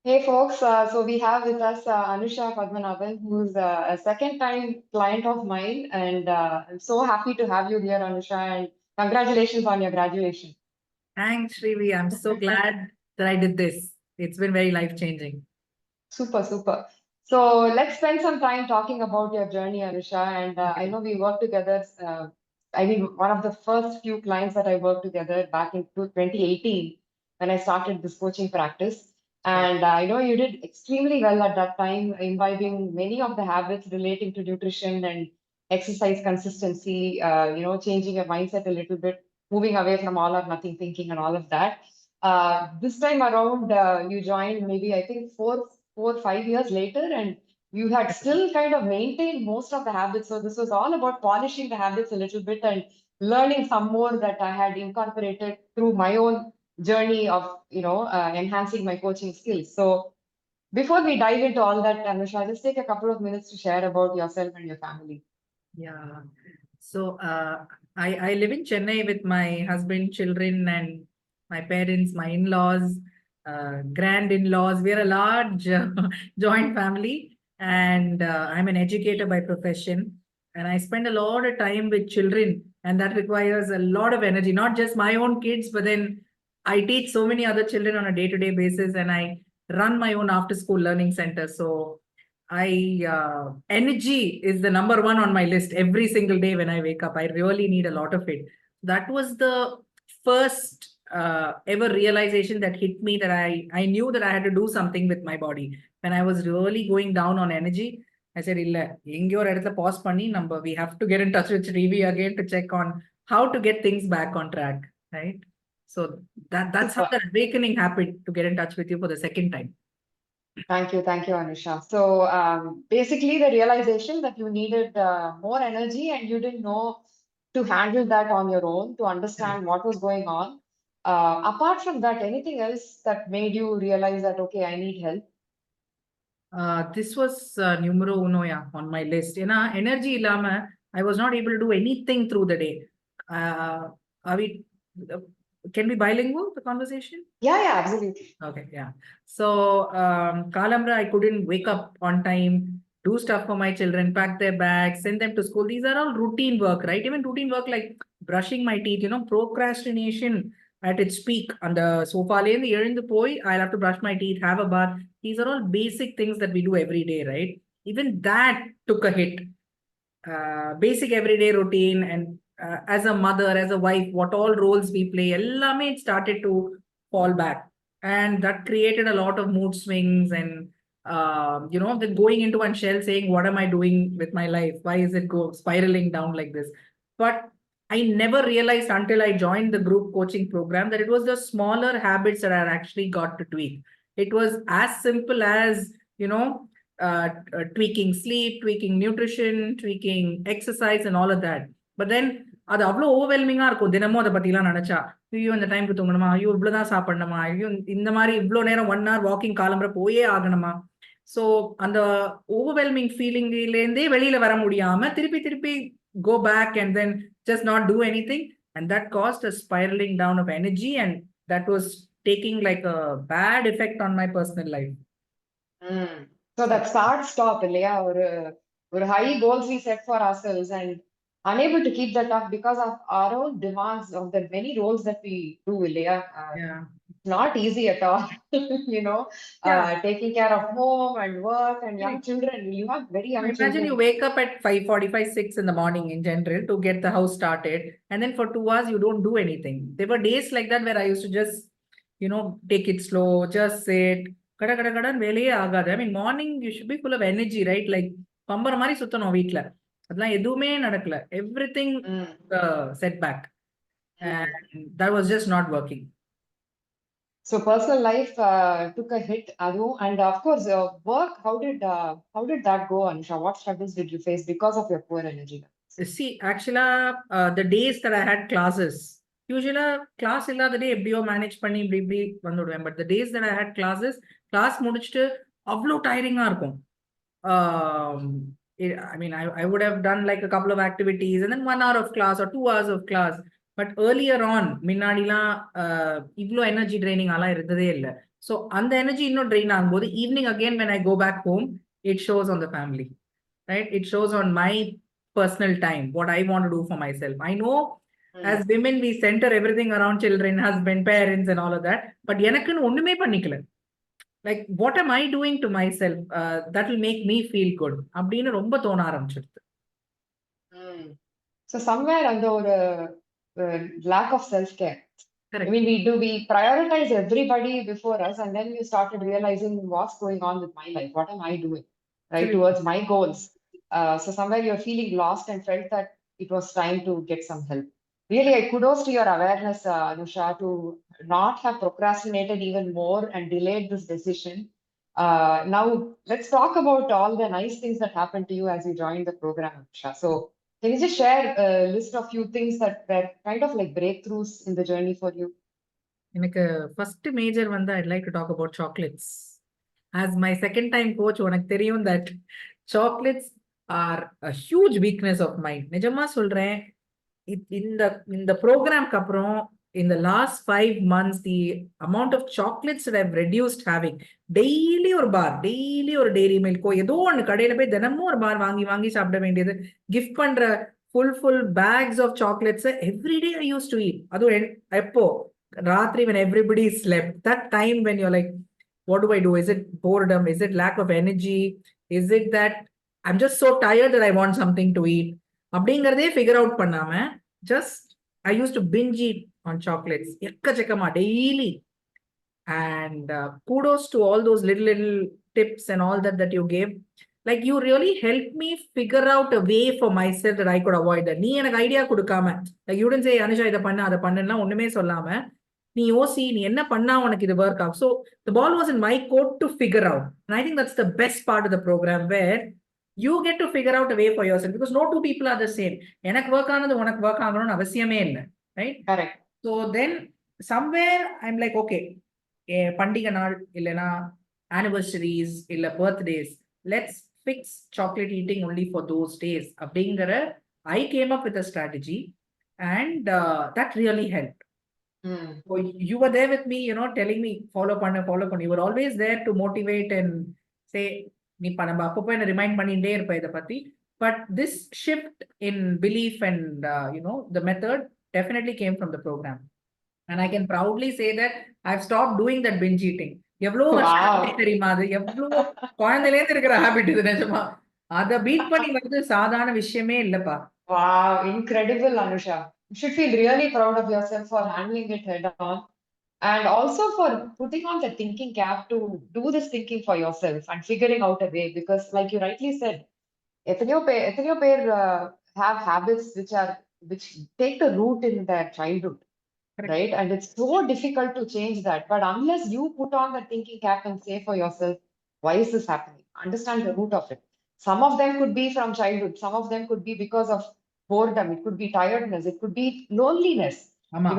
Hey folks, so we have with us Anusha Padmanabhan, who's a second time client of mine, and I'm so happy to have you here, Anusha, and congratulations on your graduation. Thanks, Shrivi. I'm so glad that I did this. It's been very life-changing. Super, super. So let's spend some time talking about your journey, Anusha, and I Okay. know we worked together. I mean, one of the first few clients that I worked together back in 2018 when I started this coaching practice. Yeah. And I know you did extremely well at that time, imbibing many of the habits relating to nutrition and exercise consistency, changing your mindset a little bit, moving away from all or nothing thinking and all of that. This time around, you joined maybe, I think, 5 years later, and you had still kind of maintained most of the habits. So this was all about polishing the habits a little bit and learning some more that I had incorporated through my own journey of, enhancing my coaching skills. So before we dive into all that, Anusha, just take a couple of minutes to share about yourself and your family. Yeah. So I live in Chennai with my husband, children, and my parents, my in-laws, grand-in-laws. We're a large joint family, and I'm an educator by profession. And I spend a lot of time with children, and that requires a lot of energy, not just my own kids, but then I teach so many other children on a day-to-day basis, and I run my own after-school learning center. So energy is the number one on my list every single day when I wake up. I really need a lot of it. That was the first ever realization that hit me, that I knew that I had to do something with my body. When I was really going down on energy, I said, "Illa, எங்கேயோ ஒரு இடத்துல pause பண்ணி we have to get in touch with Rivi again to check on how to get things back on track." Right? So that's how Super. the awakening happened, to get in touch with you for the second time. Thank you, Anusha. So basically, the realization that you needed more energy and you didn't know to handle that on your own, to understand what was going on. Apart from that, anything else that made you realize that, okay, I need help? This was numero uno, yeah, on my list. Energy illama, I was not able to do anything through the day. Are we? Uh, can we bilingual the conversation? Yeah, absolutely. Okay, yeah. So, Kalambra, I couldn't wake up on time, do stuff for my children, pack their bags, send them to school. These are all routine work, right? Even routine work like brushing my teeth, procrastination at its peak. On the sofa, the poi, I'll have to brush my teeth, have a bath. These are all basic things that we do every day, right? Even that took a hit. Basic everyday routine, and as a mother, as a wife, what all roles we play, ellame it started to fall back. And that created a lot of mood swings, and then going into one shell saying, what am I doing with my life? Why is it go spiraling down like this? But I never realized until I joined the group coaching program that it was the smaller habits that I actually got to tweak. It was as simple as, tweaking sleep, tweaking nutrition, tweaking exercise, and all of that. But then அது அவ்வளோ ஓவர்வெல்மிங்கா இருக்கும். தினமும் அதை பத்திலாம் நினைச்சா, ஐயோ இந்த டைமுக்கு தூங்கணுமா, ஐயோ இவ்வளவுதான் சாப்பிடணுமா, ஐயோ இந்த மாதிரி இவ்வளோ நேரம் 1 hour வாக்கிங் காலம்புற போயே ஆகணுமா. ஸோ அந்த ஓவர்வெல்மிங் ஃபீலிங்லேருந்தே வெளியில வர முடியாம திருப்பி திருப்பி go back and then just not do anything, and that caused a spiraling down of energy, and that was taking like a bad effect on my personal life. So that start-stop, or high goals we set for ourselves and unable to keep that up because of our own demands of the many roles that we do, Ilya. Yeah. Not easy at all, Yeah. taking care of home and work and young children. You have very young Imagine you children. wake up at 5:45, 6 in the morning in general to get the house started, and then for 2 hours you don't do anything. There were days like that where I used to just, take it slow, just sit. Kada kada kada வேலையே ஆகாது. I mean, morning you should be full of energy, right? Like பம்பர மாதிரி சுத்தணும் வீட்ல. அதெல்லாம் எதுவுமே நடக்கல. Everything setback, and that was just not working. So personal life took a hit, Adu, and of course, work. How did that go, Anusha? What struggles did you face because of your poor energy levels? See, actually, the days that I had classes, usually class இல்லாத day எப்படியோ manage பண்ணி இப்படி வந்துடுவேன். But the days that I had classes, class முடிச்சுட்டு அவ்வளோ tiring இருக்கும். Um, I mean, I would have done like a couple of activities and then 1 hour of class or 2 hours of class. But earlier on, முன்னாடிலாம் இவ்வளோ energy training எல்லாம் இருந்ததே இல்லை. So and the energy இன்னும் drain ஆகும்போது evening again when I go back home, it shows on the family, right? It shows on my personal time, what I want to do for myself. I know as women we center everything around children, husband, parents and all of that, but எனக்குன்னு ஒண்ணுமே பண்ணிக்கல. Like what am I doing to myself that will make me feel good அப்படின்னு ரொம்ப தோண ஆரம்பிச்சிடுது. So somewhere under lack of self-care. Correct. I mean, we prioritize everybody before us, and then we started realizing what's going on with my life. What am I doing, right, Absolutely. towards my goals? So somewhere you're feeling lost and felt that it was time to get some help. Really, I kudos to your awareness, Anusha, to not have procrastinated even more and delayed this decision. Now, let's talk about all the nice things that happened to you as you joined the program, Anusha. So, can you just share a list of few things that were kind of like breakthroughs in the journey for you? எனக்கு first major வந்து I'd like to talk about chocolates. As my second time coach, உனக்கு தெரியும் that chocolates are a huge weakness of mine. நிஜமா சொல்றேன், இந்த ப்ரோக்ராம்க்கு அப்புறம் in the last 5 months, the amount of chocolates that I've reduced having. Daily ஒரு பார், daily ஒரு dairy மில்கோ ஏதோ ஒன்று கடையில போய் தினமும் ஒரு பார் வாங்கி வாங்கி சாப்பிட வேண்டியது, கிஃப்ட் பண்ற full bags of chocolates every day I used to eat. அதுவும் எப்போ ராத்திரி when everybody slept, that time when you're like, what do I do? Is it boredom? Is it lack of energy? Is it that I'm just so tired that I want something to eat? அப்படிங்கறதே figure out பண்ணாம just I used to binge eat on chocolates எக்கச்சக்கமா daily. And kudos to all those little tips and all that you gave. Like you really helped me figure out a way for myself that I could avoid that. நீ எனக்கு idea கொடுக்காம, like you didn't say Anusha இதை பண்ண அதை பண்ணுன்னா ஒண்ணுமே சொல்லாம நீ யோசி நீ என்ன பண்ணா உனக்கு இது ஒர்க் ஆகும். So the ball was in my court to figure out, and I think that's the best part of the program where you get to figure out a way for yourself, because no two people are the same. எனக்கு work ஆனது உனக்கு work ஆகணும்னு அவசியமே இல்லை, right? Correct. So then somewhere I'm like, okay, பண்டிகை நாள் இல்லைன்னா anniversaries இல்ல birthdays, let's fix chocolate eating only for those days அப்படிங்கிற I came up with a strategy, and that really helped. So you were there with me, telling me follow பண்ணு. You were always there to motivate and say நீ நம்ம அப்பப்போ என்ன remind பண்ணிட்டே இருப்ப இதை பத்தி. But this shift in belief and the method definitely came from the program. And I can proudly say that I've stopped doing that binge eating. எவ்வளோ வருஷம் தெரியுமா, அது எவ்வளோ குழந்தையிலேருந்து இருக்கிற ஹேபிட் இது. நிஜமா அதை பீட் பண்ணி வந்து சாதாரண விஷயமே இல்லப்பா. Wow, incredible, Anusha. You should feel really proud of yourself for handling it head on, and also for putting on the thinking cap to do this thinking for yourself and figuring out a way. Because, like you rightly said, எத்தனையோ பேர் have habits which take the root in their childhood. Correct. Right? And it's so difficult to change that. But unless you put on the thinking cap and say for yourself, why is this happening? Understand the root of it. Some of them could be from childhood. Some of them could be because of boredom. It could be tiredness. It could be loneliness. Ama.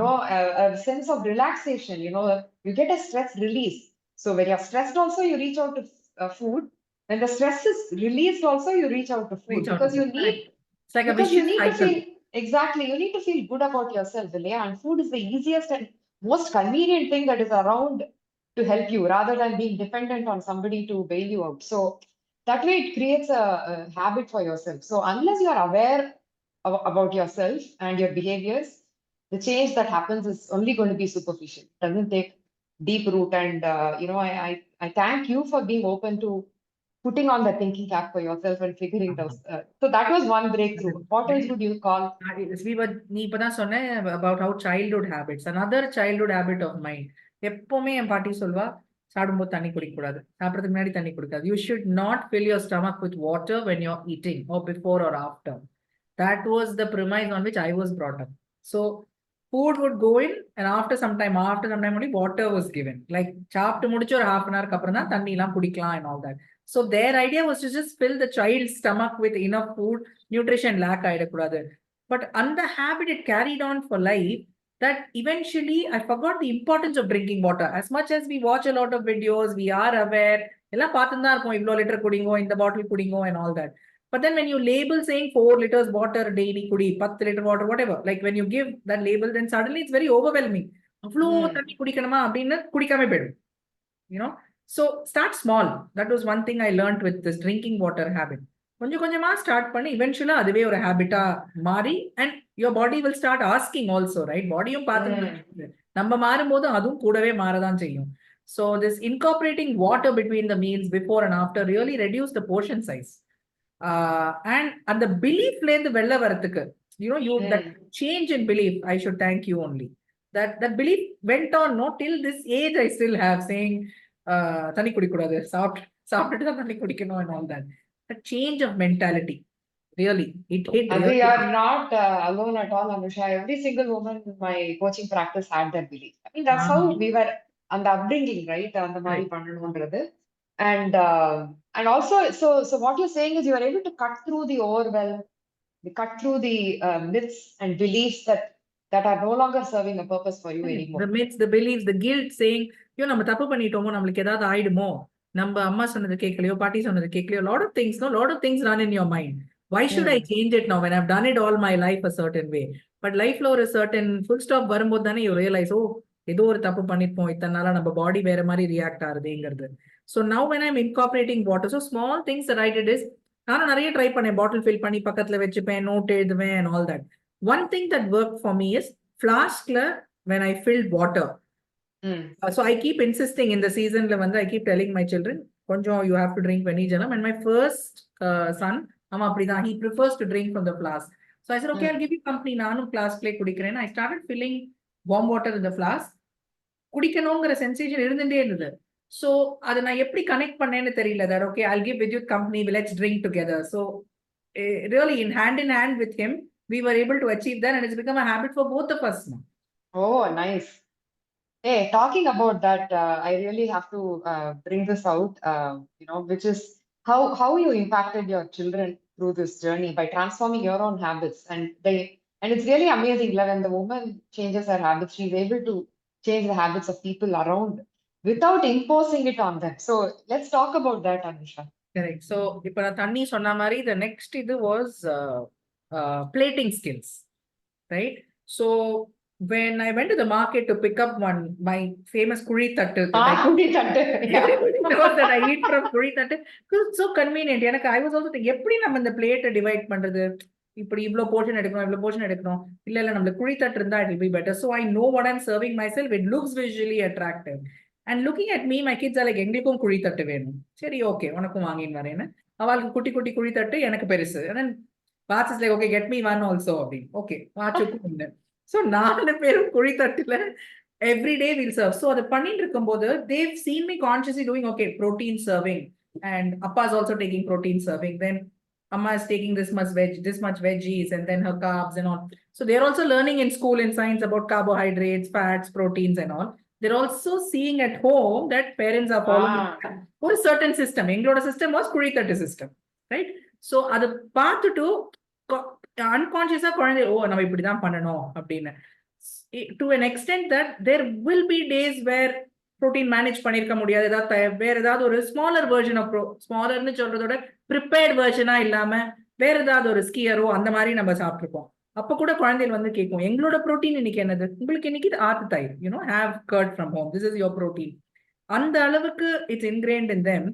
A sense of relaxation. You get a stress release. So when you're stressed also, you reach out to food. When the stress is released also, you reach out to food. Because you need... It's like a vicious cycle. Exactly. You need to feel good about yourself, Ilya, and food is the easiest and most convenient thing that is around to help you rather than being dependent on somebody to bail you out. So that way it creates a habit for yourself. So unless you are aware about yourself and your behaviors, the change that happens is only going to be superficial. It doesn't take deep root. And, I thank you for being open to putting on the thinking cap for yourself and figuring it out. So that was one breakthrough. What else would you call? நீ இப்பதான் சொன்ன about how childhood habits. Another childhood habit of mine. எப்பவுமே என் பாட்டி சொல்வா, சாப்பிடும்போது தண்ணி குடிக்கக்கூடாது, சாப்பிட்றதுக்கு முன்னாடி தண்ணி குடிக்காது. You should not fill your stomach with water when you're eating or before or after. That was the premise on which I was brought up. So food would go in, and after some time only water was given. Like சாப்பிட்டு முடிச்சு ஒரு half an hour அப்புறம் தான் தண்ணி எல்லாம் குடிக்கலாம் and all that. So their idea was to just fill the child's stomach with enough food, nutrition lack ஆயிடக்கூடாது. But அந்த habit it carried on for life, that eventually I forgot the importance of drinking water. As much as we watch a lot of videos, we are aware, எல்லாம் பார்த்துட்டு தான் இருப்போம், இவ்வளோ litre குடிங்கோ, இந்த பாட்டில் குடிங்கோ and all that. But then when you label saying 4 liters water daily kudi, 10 liter water, whatever, like when you give that label, then suddenly it's very overwhelming. அவ்வளோ தண்ணி குடிக்கணுமா அப்படின்னு குடிக்காம போயிடும். you know. So start small. That was one thing I learned with this drinking water habit. கொஞ்சம் கொஞ்சமா start பண்ணி eventually அதுவே ஒரு ஹேபிட்டா மாறி, and your body will start asking also, right? பாடியும் பார்த்து நம்ம மாறும்போது அதுவும் கூடவே மாறதான் செய்யும். So this incorporating water between the meals before and after really reduce the portion size. And அந்த பிலீஃப்ல இருந்து வெளில வரதுக்கு, that change in belief, I should thank you only. That belief went on, no, till this age I still have saying தண்ணி குடிக்கூடாது, சாப்பிட்டுட்டு தான் தண்ணி குடிக்கணும் and all that. The change of mentality, really, it hit And we really. are not alone at all, Anusha. Every single woman in my coaching practice had that belief. I mean, that's how we were on the upbringing, right? அந்த மாதிரி பண்ணணும்ன்றது. And also, so what you're saying is you are able to cut through the overwhelm, cut through the myths and beliefs that are no longer serving a purpose for you anymore. The myths, the beliefs, the guilt saying, நம்ம தப்பு பண்ணிட்டோமோ, நம்மளுக்கு ஏதாவது ஆயிடுமோ, நம்ம அம்மா சொன்னது கேட்கலையோ, பாட்டி சொன்னது கேட்கலையோ, lot of things run in your mind. Why should I change it now when I've done it all my life a certain way? But life lo ஒரு certain full stop வரும்போது தானே you realize, ஏதோ ஒரு தப்பு பண்ணிருப்போம், இத்தனை நாளா நம்ம பாடி வேற மாதிரி react ஆகுதுங்கிறது. So now when I'm incorporating water, so small things that I did is, நானும் நிறைய ட்ரை பண்ணேன், பாட்டில் ஃபில் பண்ணி பக்கத்துல வச்சுப்பேன், நோட் எழுதுவேன் and all that. One thing that worked for me is flaskல when I filled water. So I keep insisting in the season, I keep telling my children, konjam you have to drink Venijalam. And my first son, he prefers to drink from the flask. So I said, okay, I'll give you company. Naanu flask play kudikrena. I started filling warm water in the flask. Kudikanongra sensation irundinde irundhu. So adha na eppadi connect pannenu theriyala that okay, I'll give Vidyut company, let's drink together. So really in hand with him, we were able to achieve that, and it's become a habit for both of us now. Oh, nice. Hey, talking about that, I really have to bring this out, which is how you impacted your children through this journey by transforming your own habits. And it's really amazing when the woman changes her habits, she's able to change the habits of people around without imposing it on them. So let's talk about that, Anusha. Correct. So, இப்போ நான் தண்ணி சொன்ன மாதிரி, the next இது was plating skills, right? So, when I went to the market to pick up my famous kuri tattu, Kuri tattu, everybody knows that I eat from kuri tattu because it's so convenient. எனக்கு I was also thinking, எப்படி நம்ம இந்த பிளேட்டை divide பண்றது, இப்படி இவ்ளோ portion எடுக்கணும், இல்ல நம்மளுக்கு குழி தட்டு இருந்தா it will be better. So I know what I'm serving myself. It looks visually attractive. And looking at me, my kids are like, எங்களுக்கும் குழி தட்டு வேணும். சரி, ஓகே, உனக்கும் வாங்கின்னு வரேன்னு. அவளுக்கு குட்டி குட்டி குழி தட்டு, எனக்கு பெருசு. And then Vaats is like, okay, get me one also. Okay, வாட்சுக்கும் ஒண்ணு. So 4 பேரும் குழி தட்டுல every day we'll serve. So அது பண்ணிட்டு இருக்கும்போது they've seen me consciously doing, okay, protein serving, and Appa is also taking protein serving. Then Amma is taking this much veggies, and then her carbs and all. So they're also learning in school in science about carbohydrates, fats, proteins and all. They're also seeing at home that parents are following for a certain system. Engloda system was kuri tattu system, right? So adu paathutu unconsciously குழந்தை நம்ம இப்படிதான் பண்ணணும் அப்படின்னு. To an extent that there will be days where protein manage பண்ணிருக்க முடியாது, வேற ஏதாவது ஒரு smaller version of smallerன்னு சொல்றதோட prepared version இல்லாம வேற ஏதாவது ஒரு ஸ்கியரோ அந்த மாதிரி நம்ம சாப்பிட்டுருப்போம். அப்ப கூட குழந்தைகள் வந்து கேட்கும், எங்களோட புரோட்டீன் இன்னைக்கு என்னது, உங்களுக்கு இன்னைக்கு ஆத்து தயிர், have curd from home, this is your protein. அந்த அளவுக்கு it's ingrained in them.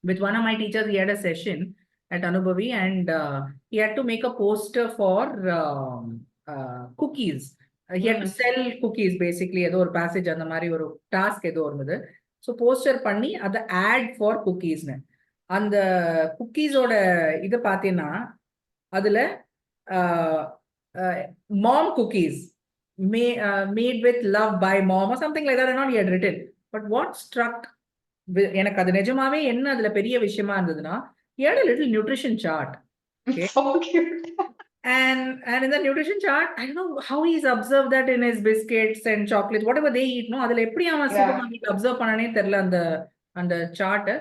With one of my teachers, he had a session at Anubhavi, and he had to make a poster for cookies. He had to sell cookies basically. ஏதோ ஒரு passage அந்த மாதிரி ஒரு task ஏதோ இருந்தது. So poster பண்ணி அதை add for குக்கீஸ்னு. அந்த குக்கீஸோட இதை பார்த்தீங்கன்னா அதுல mom cookies made with love by mom or something like that, and not he had written. But what struck, எனக்கு அது நிஜமாவே என்ன அதுல பெரிய விஷயமா இருந்ததுன்னா, he had a little nutrition chart. Okay? So cute. And in the nutrition chart, I don't know how he's observed that in his biscuits and chocolates, whatever they eat, no, அதுல எப்படி அவன் சூப்பர்மார்க்கெட் அப்சர்வ் பண்ணனே தெரியல. அந்த chart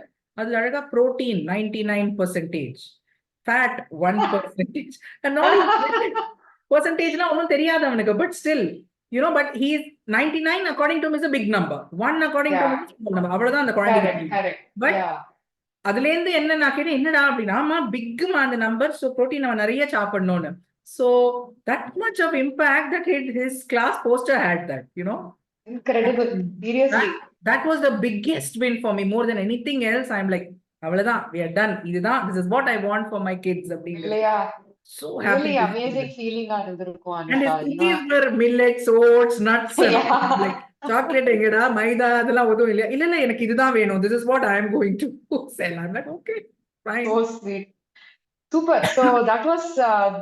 அதுல அழகா protein 99%, fat 1%, and not percentageலாம் ஒன்றும் தெரியாது அவனுக்கு, but still, but he's 99 according to him is a big number, 1 according to him is a small number. அவ்வளவுதான் அந்த குழந்தைக்கு. But அதுல இருந்து என்ன நான் கேட்டேன், என்னடா அப்படின்னா, ஆமா பிக்மா அந்த நம்பர், ஸோ ப்ரோட்டீன் அவன் நிறைய சாப்பிடணும்னு. So that much of impact that his class poster had that, Incredible. Seriously. That was the biggest win for me. More than anything else, I'm like, அவ்வளவுதான், we are done. இதுதான், this is what I want for my kids அப்படிங்கிறது. இல்லையா? So happy Really to see amazing that. feeling ஆ இருந்திருக்கும் And his Anusha. cookies were millets, oats, nuts and all. Yeah. Like chocolate எங்கடா, மைதா அதெல்லாம் எதுவும் இல்லையா? இல்ல எனக்கு இதுதான் வேணும். This is what I am going to sell. I'm like, okay, fine. So sweet. Super. So that was,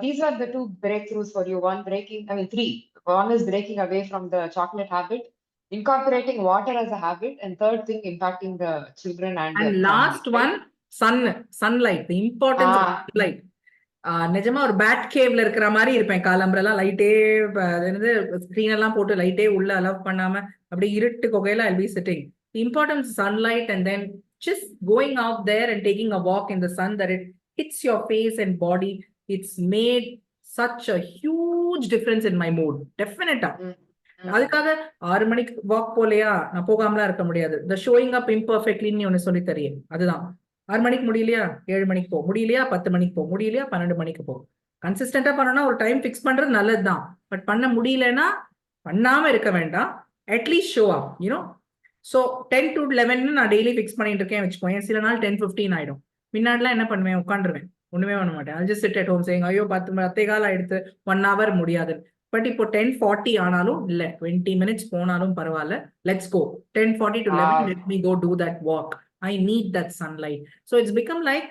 these are the two breakthroughs for you. One breaking, I mean, three. One is breaking away from the chocolate habit, incorporating water as a habit, and third thing, impacting the children and the And family. last one, sunlight, the importance of Ah, sunlight. நிஜமா ஒரு bad கேவ்ல இருக்கிற மாதிரி இருப்பேன். காலம்பரெல்லாம் லைட்டே என்னது screen எல்லாம் போட்டு லைட்டே உள்ள allow பண்ணாம அப்படியே இருட்டு கொகையில I'll be sitting. The importance of sunlight and then just going out there and taking a walk in the sun that it hits your face and body. It's made such a huge difference in my mood. Definitely. அதுக்காக 6 மணிக்கு walk போலையா, நான் போகாமலாம் இருக்க முடியாது. The showing up imperfectly ன்னு ஒண்ணு சொல்லி தரேன். அதுதான் 6 மணிக்கு முடியலையா 7 மணிக்கு போ, முடியலையா 10 மணிக்கு போ, முடியலையா 12 மணிக்கு போ. கன்சிஸ்டன்டா பண்ணணும்னா ஒரு டைம் ஃபிக்ஸ் பண்றது நல்லதுதான். பட் பண்ண முடியலன்னா பண்ணாம இருக்க வேண்டாம். At least show up, you know. So 10 to 11 நான் டெய்லி ஃபிக்ஸ் பண்ணிட்டு இருக்கேன் வச்சுக்கோங்க. சில நாள் 10:15 ஆயிடும். முன்னாடிலாம் என்ன பண்ணுவேன், உட்காந்துருவேன், ஒண்ணுமே பண்ண மாட்டேன். I'll just sit at home saying, ஐயோ 10 கால் ஆயிடுத்து, 1 hour முடியாது. பட் இப்போ 10:40 ஆனாலும் இல்ல 20 minutes போனாலும் பரவாயில்ல, let's go. 10:40 to 11 let me go do that walk. I need that sunlight. So it's become like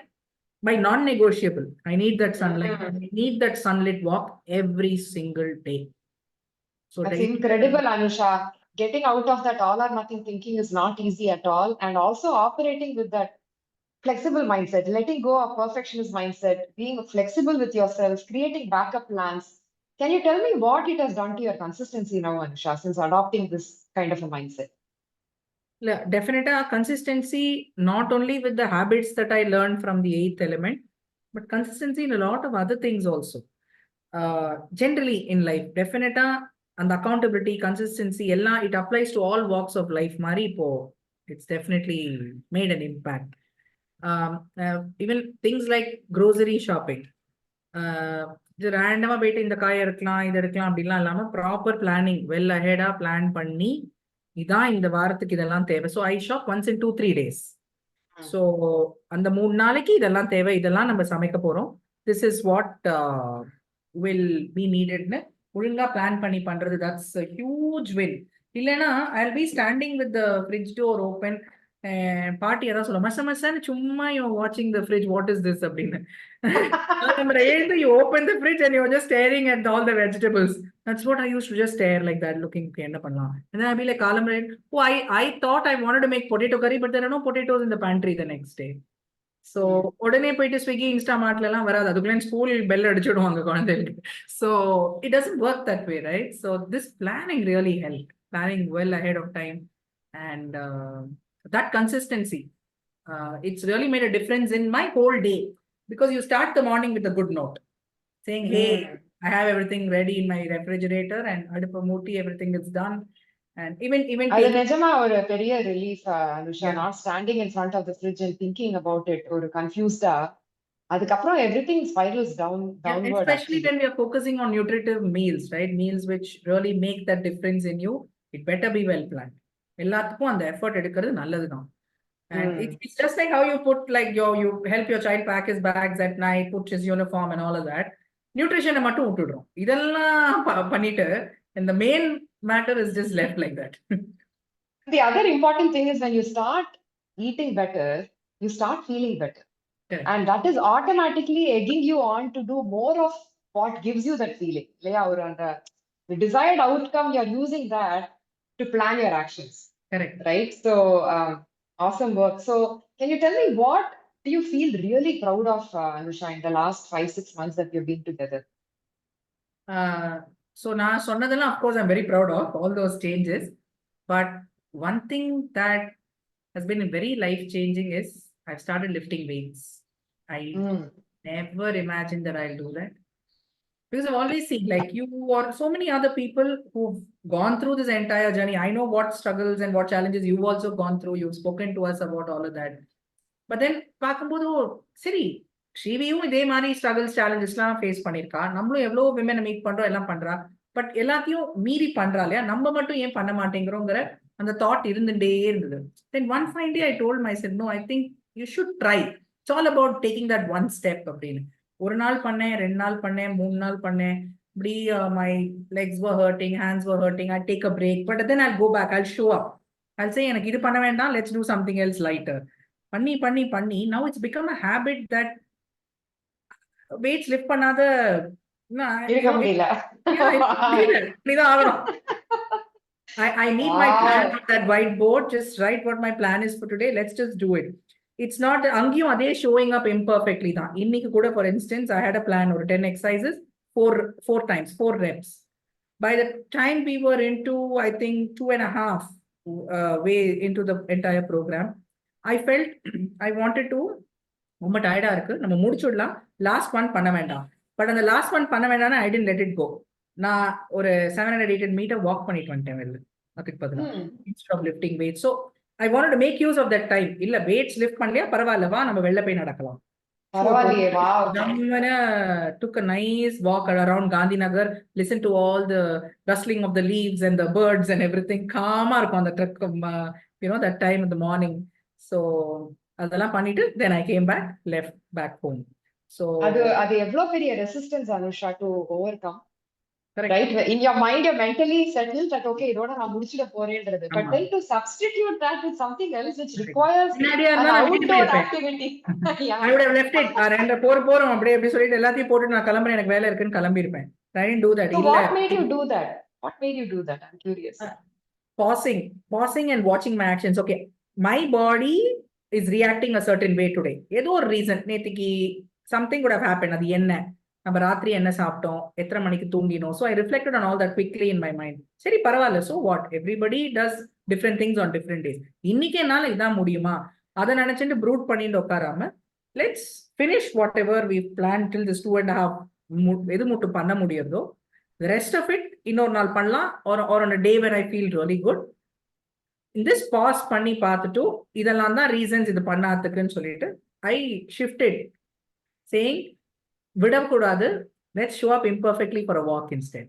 my non-negotiable. I need that sunlight. I need that sunlit walk every single day. So that's incredible, Anusha. Getting out of that all or nothing thinking is not easy at all, and also operating with that flexible mindset, letting go of perfectionist mindset, being flexible with yourself, creating backup plans. Can you tell me what it has done to your consistency now, Anusha, since adopting this kind of a mindset? Definitely consistency, not only with the habits that I learned from the 8th element, but consistency in a lot of other things also. Generally in life, definitely, and accountability, consistency, it applies to all walks of life. Maripo, it's definitely made an impact. Even things like grocery shopping. இது ரேண்டமா போயிட்டு இந்த காய் எடுக்கலாம் இது எடுக்கலாம் அப்படிலாம் இல்லாம ப்ராப்பர் பிளானிங், வெல் அஹெடா பிளான் பண்ணி இதான் இந்த வாரத்துக்கு இதெல்லாம் தேவை. So I shop once in 2-3 days. So அந்த 3 நாளைக்கு இதெல்லாம் தேவை, இதெல்லாம் நம்ம சமைக்க போறோம், this is what will be நீடட்னு ஒழுங்கா பிளான் பண்ணி பண்றது. That's a huge win. இல்லைன்னா I'll be standing with the fridge door open. பாட்டி அதான் சொல்ல மசமசான்னு சும்மா வாட்சிங் த ஃப்ரிட்ஜ், வாட் இஸ் திஸ் அப்படின்னு. You open the fridge and you're just staring at all the vegetables. That's what I used to just stare like that, looking என்ன பண்ணலாம். And then I'll be like, oh, I thought I wanted to make potato curry, but there are no potatoes in the pantry the next day. So உடனே போயிட்டு Swiggy இன்ஸ்டாமார்ட்ல எல்லாம் வராது, அதுக்குள்ள school bell அடிச்சுடுவாங்க குழந்தைகளுக்கு. So it doesn't work that way, right? So this planning really helped, planning well ahead of time, and that consistency, it's really made a difference in my whole day, because you start the morning with a good note saying, hey, I have everything ready in my refrigerator and அடுப்பு மூட்டி everything is done. And even அது நிஜமா ஒரு பெரிய relief, Anusha. Not standing in front of the fridge and thinking about it ஒரு கன்ஃபியூஸ்டா, அதுக்கப்புறம் everything spirals downward. Especially when we are focusing on nutritive meals, right? Meals which really make that difference in you. It better be well planned. எல்லாத்துக்கும் அந்த effort எடுக்கிறது நல்லதுதான். And it's just like how you put like you help your child pack his bags at night, put his uniform and all of that. Nutrition மட்டும் விட்டுடுறோம். இதெல்லாம் பண்ணிட்டு and the main matter is just left like that. The other important thing is when you start eating better, you start feeling better. Correct. And that is automatically egging you on to do more of what gives you that feeling. The desired outcome, you're using that to plan your actions. Correct. Right? So, awesome work. So, can you tell me what do you feel really proud of, Anusha, in the last 5-6 months that you've been together? So, நான் சொன்னதெல்லாம் of course I'm very proud of all those changes. But one thing that has been very life changing is I've started lifting weights. I never imagined that I'll do that. Because I've always seen like you or so many other people who've gone through this entire journey. I know what struggles and what challenges you've also gone through. You've spoken to us about all of that. But then பார்க்கும்போது சரி, ஸ்ரீவியும் இதே மாதிரி struggles சேலஞ்சஸ்லாம் face பண்ணியிருக்கா, நம்மளும் எவ்வளோ விமனை meet பண்றோம், எல்லாம் பண்றா. பட் எல்லாத்தையும் மீறி பண்றா இல்லையா, நம்ம மட்டும் ஏன் பண்ண மாட்டேங்கிறோங்கிற அந்த தாட் இருந்துட்டே இருந்தது. Then one fine day I told myself, no, I think you should try. It's all about taking that one step அப்படின்னு. ஒரு நாள் பண்ணேன், 2 நாள் பண்ணேன், 3 நாள் பண்ணேன். இப்படி my legs were hurting, hands were hurting. I take a break, but then I'll go back. I'll show up. I'll say, எனக்கு இது பண்ண வேண்டாம், let's do something else lighter. பண்ணி now it's become a habit that weights lift பண்ணாத இருக்க முடியல. இப்படிதான் ஆகணும். I need my plan on that whiteboard. Just write what my plan is for today. Let's just do it. It's not அங்கேயும் அதே showing up imperfectly தான். இன்னைக்கு கூட, for instance, I had a plan or 10 exercises, four times, 4 reps. By the time we were into, I think, 2.5 way into the entire program, I felt I wanted to, ரொம்ப டயர்டா இருக்கு, நம்ம முடிச்சுடலாம், last one பண்ண வேண்டாம். But அந்த last one பண்ண வேண்டாம்னா ஐ tent let it go. நான் ஒரு 700-800 மீட்டர் வாக் பண்ணிட்டு வந்துட்டேன் வெளில, அதுக்கு பதிலா instead of lifting weight. So I wanted to make use of that time. இல்ல வெயிட்ஸ் லிஃப்ட் பண்ணலையா பரவாயில்ல, வா நம்ம வெளில போய் நடக்கலாம். பரவாயில்லையே, வா. Took a nice walk around Gandhinagar, listen to all the rustling of the leaves and the birds and everything. Calm இருக்கும் அந்த truck, that time in the morning. So அதெல்லாம் பண்ணிட்டு then I came back, left back home. So அது எவ்வளவு பெரிய resistance Anusha to overcome. Right, in your mind you're mentally settled that okay, இதோட நான் முடிச்சிட போறேன்றது, but then to substitute that with something else which requires an outdoor activity. I would have left it. ரெண்டு போறோம் அப்படியே அப்படி சொல்லிட்டு எல்லாத்தையும் போட்டு நான் கிளம்புறேன், எனக்கு வேலை இருக்குன்னு கிளம்பி இருப்பேன். I didn't do that. So what made you do that? What made you do that? I'm curious. Pausing and watching my actions. Okay, my body is reacting a certain way today. ஏதோ ஒரு reason, நேத்திக்கு something would have happened. அது என்ன, நம்ம ராத்திரி என்ன சாப்பிட்டோம், எத்தனை மணிக்கு தூங்கினோம். So I reflected on all that quickly in my mind. சரி பரவாயில்ல, so what, everybody does different things on different days. இன்னைக்கு என்னால இதான் முடியுமா, அதை நினைச்சிட்டு ப்ரூட் பண்ணிட்டு உட்காராம let's finish whatever we plan till this 2.5 எது மட்டும் பண்ண முடியறதோ, ரெஸ்ட் ஆஃப் இட் இன்னொரு நாள் பண்ணலாம், or on a day when I feel really good. this pass பண்ணி பார்த்துட்டு இதெல்லாம் தான் ரீசன்ஸ் இது பண்ணாததுக்குன்னு சொல்லிட்டு ஐ ஷிஃப்டட் சேயிங் விடக்கூடாது, let's show up imperfectly for a walk instead.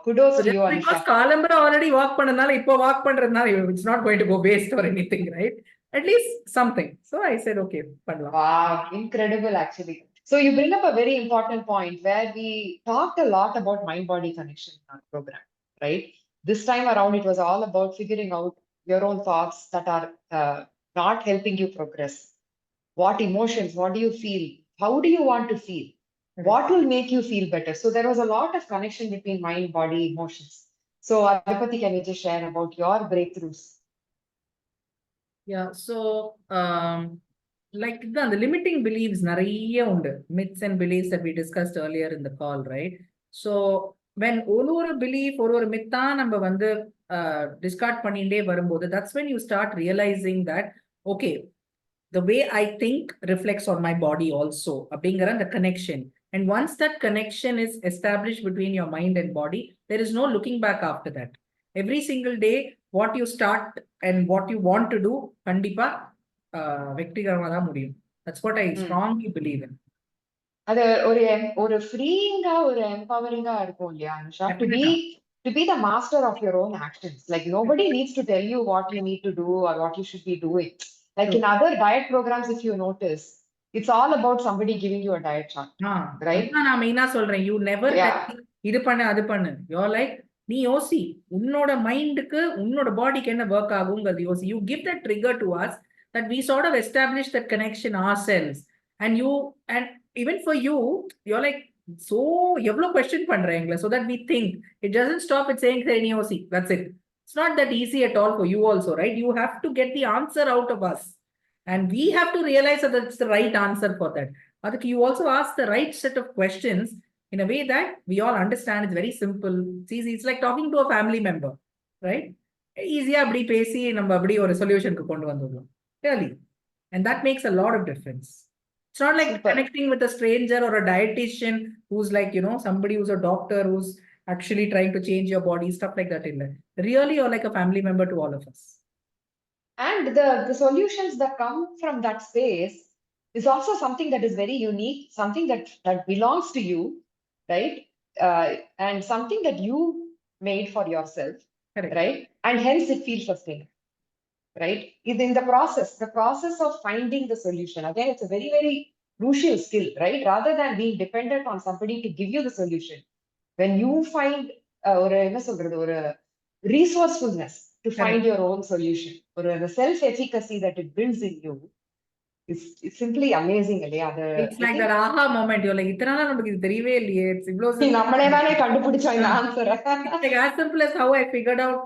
Kudos to you, Anusha. Because காலம்பர already walk பண்ணனால இப்போ walk பண்றதுனால it's not going to go waste or anything, right? At least something. So I said okay, பண்ணலாம். Wow, incredible actually. So you bring up a very important point where we talked a lot about mind-body connection in our program, right? This time around it was all about figuring out your own thoughts that are not helping you progress. What emotions, what do you feel? How do you want to feel? What will make you feel better? So there was a lot of connection between mind, body, emotions. So Adipati, can you just share about your breakthroughs? Yeah, so like the limiting beliefs நிறைய உண்டு, myths and beliefs that we discussed earlier in the call, right? So when ஒரு belief ஒரு myth நம்ம வந்து discard பண்ணிட்டே வரும்போது, that's when you start realizing that okay, the way I think reflects on my body also, அப்படிங்கிற அந்த connection. And once that connection is established between your mind and body, there is no looking back after that. Every single day what you start and what you want to do கண்டிப்பா வெற்றிகரமா தான் முடியும். That's what I strongly believe in. அது ஒரு ஃப்ரீயிங்கா ஒரு எம்பவரிங்கா இருக்கும் இல்லையா Anusha, to be the master of your own actions. Like nobody needs to tell you what you need to do or what you should be doing. Like in other diet programs, if you notice, it's all about somebody giving you a diet chart, right? நான் மெயினா சொல்றேன், you never இது பண்ணு அது பண்ணு. You're like, நீ யோசி, உன்னோட மைண்டுக்கு உன்னோட பாடிக்கு என்ன ஒர்க் ஆகுங்கிறது யோசி. You give that trigger to us that we sort of establish that connection ourselves. And even for you, you're like, so எவ்வளவு கொஸ்டின் பண்றீங்களா, so that we think. It doesn't stop with saying நீ யோசி, that's it. It's not that easy at all for you also, right? You have to get the answer out of us. And we have to realize that it's the right answer for that. Aduk, you also ask the right set of questions in a way that we all understand. It's very simple. It's easy. It's like talking to a family member, right? Easy abdi pesi namba abdi or solution ku kondu vandudum. Really. And that makes a lot of difference. It's not like connecting with a stranger or a dietitian who's like, somebody who's a doctor who's actually trying to change your body, stuff like that. Really, you're like a family member to all of us. And the solutions that come from that space is also something that is very unique, something that belongs to you, right? and something that you made for yourself, Correct. right? And hence it feels sustainable, right? Is in the process of finding the solution. Again, it's a very, very crucial skill, right? Rather than being dependent on somebody to give you the solution. When you find or resourcefulness to find Correct. your own solution, or the self-efficacy that it builds in you, is simply amazing. It's I like think that aha moment. You're like, இத்தனை நாளா நமக்கு இது தெரியவே இல்லையே. It's இவ்வளவு simple. நம்மளே தானே கண்டுபிடிச்சோம் இந்த ஆன்சரை. It's like as simple as how I figured out,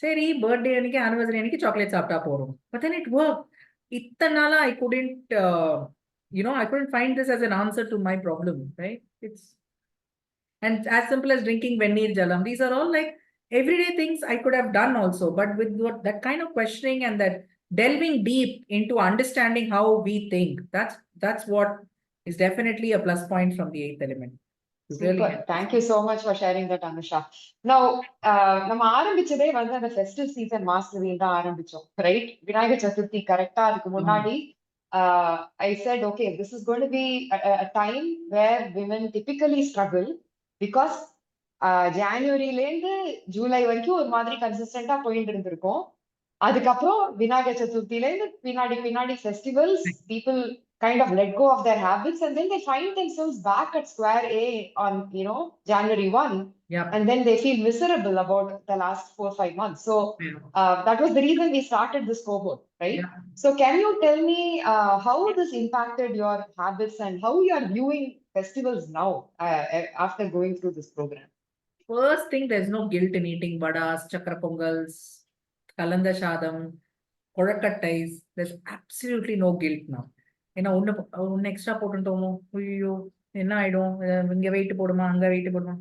சரி birthday அன்னைக்கு anniversary அன்னைக்கு chocolate சாப்பிட்டா போறோம். But then it worked. இத்தனை நாளா I couldn't, I couldn't find this as an answer to my problem, right? And as simple as drinking veneer jalam. These are all like everyday things I could have done also, but with that kind of questioning and that delving deep into understanding how we think, that's what is definitely a plus point from the eighth element. Really Super. Thank you so much for sharing that, Anusha. Now, நம்ம ஆரம்பிச்சதே வந்து அந்த festive season மாஸ்டரியில் தான் ஆரம்பிச்சோம், right? Vinayagar Chaturthi கரெக்டா அதுக்கு முன்னாடி I said, okay, this is going to be a time where women typically struggle because ஜான்வரியிலேருந்து July வரைக்கும் ஒரு மாதிரி கன்சிஸ்டண்டா போயிட்டு இருந்திருக்கும். அதுக்கப்புறம் விநாயகர் சதுர்த்தியிலேருந்து பின்னாடி பின்னாடி festivals, people kind of let go of their habits, and then they find themselves back at square A on January 1. Yeah. And then they feel miserable about the last 4-5 months. So that was the reason we started this cohort, right? Yeah. So can you tell me how this impacted your habits and how you are viewing festivals now after going through this program? First thing, there's no guilt in eating vadas, chakra pongals, kalanda shadam, kodakattais. There's absolutely no guilt now. ஏன்னா ஒன்னு extra போட்டுட்டோமோ, ஐயோ என்ன ஆயிடும், இங்க wait போடுமா அங்க wait போடுமா,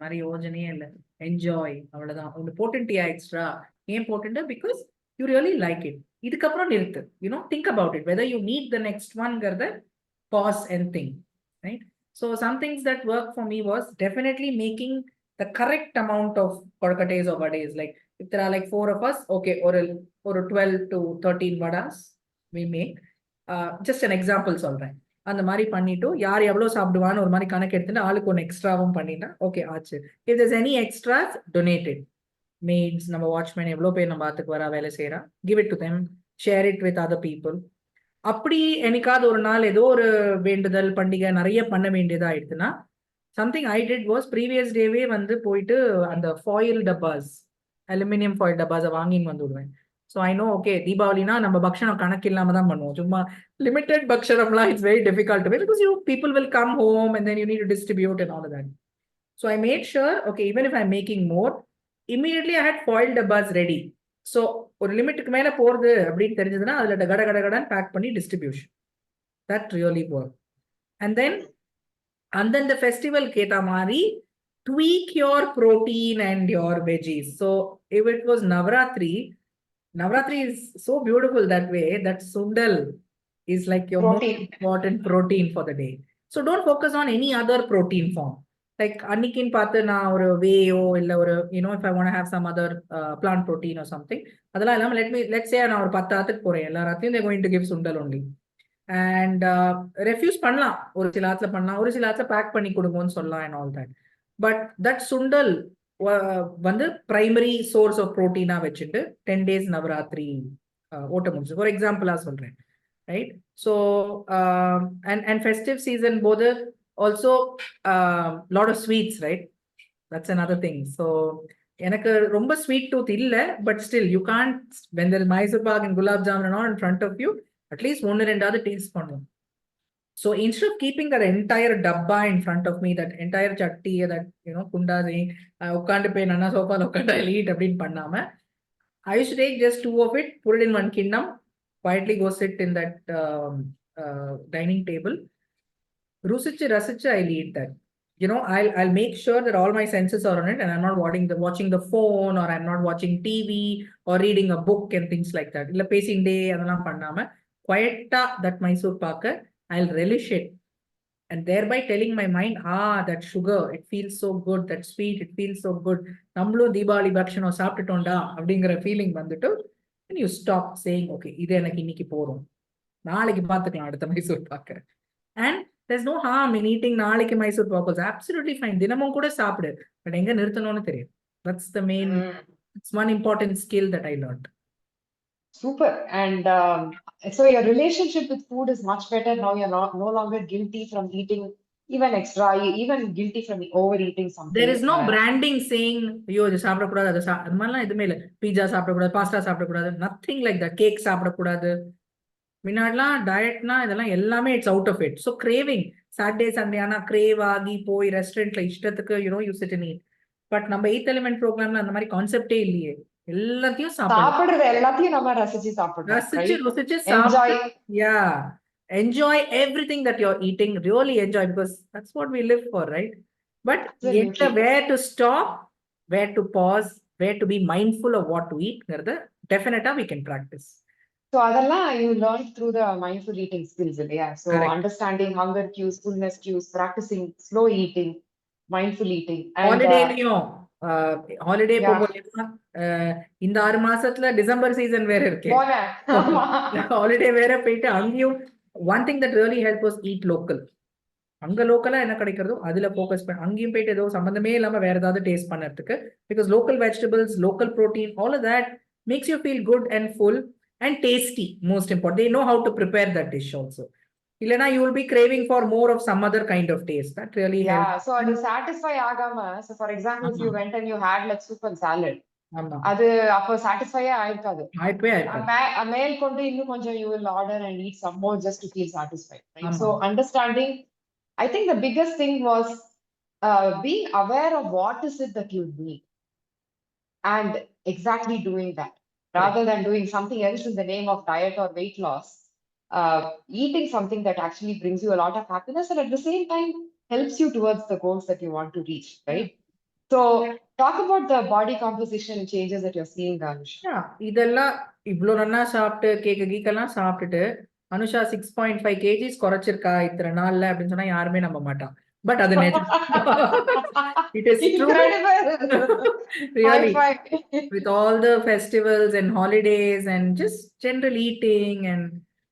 மாதிரி யோஜனையே இல்லை. என்ஜாய், அவ்வளவுதான். ஒன்னு போட்டுட்டியா எக்ஸ்ட்ரா, ஏன் போட்டுட்ட? Because you really like it. இதுக்கப்புறம் நிறுத்து. Think about it whether you need the next ஒன்ங்கிறத pause and think, right? So some things that worked for me was definitely making the correct amount of kodakates or vades. Like if there are like 4 of us, okay, or 12 to 13 vadas we make. Just an example சொல்றேன். அந்த மாதிரி பண்ணிட்டு யார் எவ்வளவு சாப்பிடுவான்னு ஒரு மாதிரி கணக்கு எடுத்துட்டு ஆளுக்கு ஒன்று எக்ஸ்ட்ராவும் பண்ணிட்டா ஓகே ஆச்சு. If there's any extras, donate it. Maids, நம்ம வாட்ச்மேன் எவ்வளவு பேர் நம்ம ஆத்துக்கு வரா வேலை செய்யறா, give it to them, share it with other people. அப்படி என்னைக்காவது ஒரு நாள் ஏதோ ஒரு வேண்டுதல் பண்டிகை நிறைய பண்ண வேண்டியதா ஆயிடுச்சுன்னா, something I did was previous டேவே வந்து போயிட்டு அந்த ஃபாயில் டப்பாஸ், அலுமினியம் ஃபாயில் டப்பாஸை வாங்கின்னு வந்து விடுவேன். ஸோ ஐ நோ, ஓகே, தீபாவளினா நம்ம பக்ஷணம் கணக்கு இல்லாம தான் பண்ணுவோம். சும்மா லிமிடெட் பக்ஷணம்லாம் it's very difficult to because people will come home and then you need to distribute and all that. So I made sure, okay, even if I making more, immediately I had foil dabbas ready. So ஒரு லிமிட்டுக்கு மேல போறது அப்படின்னு தெரிஞ்சதுன்னா அதுல கட கட கடன் back பண்ணி distribution. That really work. And then அந்தந்த ஃபெஸ்டிவல்க்கு ஏற்ற மாதிரி tweak your protein and your veggies. So if it was Navratri is so beautiful that way that sundal is like your most important protein for the day. So don't focus on any other protein form. Like அன்னைக்குன்னு பார்த்து நான் ஒரு வேயோ இல்லை ஒரு if I want to have some other plant protein or something, அதெல்லாம் இல்லாமல் let's say நான் ஒரு 10 ஆத்துக்கு போறேன், எல்லாத்தையும் they're going to give sundal only. And refuse பண்ணலாம், ஒரு சில ஆத்துல பண்ணலாம், ஒரு சில ஆத்துல பேக் பண்ணி கொடுங்கன்னு சொல்லலாம் and all that. But that sundal வந்து பிரைமரி சோர்ஸ் ஆஃப் ப்ரோட்டீனா வச்சுட்டு 10 days நவராத்திரி ஓட்ட முடிச்சு ஃபார் எக்ஸாம்பிளா சொல்றேன், right? So and festive season போது also lot of sweets, right? That's another thing. So எனக்கு ரொம்ப ஸ்வீட் டூத் இல்லை, but still you can't when there is Mysore pak and gulab jamun all in front of you, at least 1-2 taste பண்ணுவோம். So instead of keeping that entire dabba in front of me, that entire chatti, that kunda saying ukkandu pay nana sofa ukkandu I'll eat அப்படினு பண்ணாம, I used to take just 2 of it, put it in one kinnam, quietly go sit in that dining table, rusichu rasichu I'll eat that. I'll make sure that all my senses are on it and I'm not watching the phone, or I'm not watching TV or reading a book and things like that. illa pacing day adala பண்ணாம quiet that Mysore pak I'll relish it, and thereby telling my mind, that sugar, it feels so good, that sweet, it feels so good, நம்மளும் தீபாவளி பக்ஷணம் சாப்பிட்டுட்டோம்டா அப்படிங்கிற feeling வந்துட்டு, and you stop saying, okay, இது எனக்கு இன்னைக்கு போறோம், நாளைக்கு பார்த்துக்கலாம் அடுத்த மைசூர் பாக்க. And there's no harm in eating நாளைக்கு மைசூர் பாக்கல்ஸ். Absolutely fine. தினமும் கூட சாப்பிடு. பட் எங்க நிறுத்தணும்னு தெரியும். That's the main, it's one important skill that I learned. Super. And so your relationship with food is much better now. You're not no longer guilty from eating even extra, even guilty from overeating something. There is no branding saying, ஐயோ இது சாப்பிடக்கூடாது, அது அது மாதிரிலாம் எதுவுமே இல்லை. பீஸா சாப்பிடக்கூடாது, pasta சாப்பிடக்கூடாது, நத்திங் லைக் தட். கேக் சாப்பிடக்கூடாது. முன்னாடிலாம் டயட்னா இதெல்லாம் எல்லாமே it's out of it. So craving Saturday Sunday ஆனா கிரேவ் ஆகி போய் ரெஸ்டாரண்ட்ல இஷ்டத்துக்கு you sit and eat. But நம்ம 8th எலிமெண்ட் ப்ரோக்ராம்ல அந்த மாதிரி கான்செப்டே இல்லையே. எல்லாத்தையும் சாப்பிடுறது எல்லாத்தையும் நம்ம ரசிச்சு சாப்பிடுறோம். ரசிச்சு ருசிச்சு சாப்பிடு. யா, enjoy everything that you're eating. Really enjoy, because that's what we live for, right? But where to stop, where to pause, where to be mindful of what to eat, definitely we can practice. So adalla you learned through the mindful eating skills, yeah. So correct. Understanding hunger cues, fullness cues, practicing slow eating, mindful eating. Holiday போகும்போது இந்த 6 மாசத்துல December season வேற இருக்கு. Holiday வேற போயிட்டு அங்கேயும் one thing that really help was eat local. அங்க லோக்கலா என்ன கிடைக்கிறதோ அதுல போக்கஸ் பண்ண, அங்கேயும் போயிட்டு ஏதோ சம்பந்தமே இல்லாம வேற ஏதாவது டேஸ்ட் பண்ணறதுக்கு. Because local vegetables, local protein, all of that makes you feel good and full and tasty. Most important, they know how to prepare that dish also. Illana you will be craving for more of some other kind of taste. That really helps. So to satisfy agama, so for example if you went and you had like soup and salad, adu appo satisfy ஆயிருக்காது. மேல் கொண்டு இன்னும் கொஞ்சம் you will order and eat some more just to feel satisfied, right? So understanding, I think the biggest thing was being aware of what is it that you need and exactly doing that. Rather than doing something else in the name of diet or weight loss, eating something that actually brings you a lot of happiness and at the same time helps you towards the goals that you want to reach, right? So talk about the body composition changes that you're seeing, Anusha. Yeah, இதெல்லாம் இவ்ளோ நன்னா சாப்பிட்டு cake கீக்கெல்லாம் சாப்பிட்டுட்டு Anusha 6.5 kgs குறைச்சிருக்கா இத்தனை நாள்ல அப்படின்னு சொன்னா யாருமே நம்ப மாட்டான். பட் அது நிஜம். It is true. Really. With all the festivals and holidays and just general eating and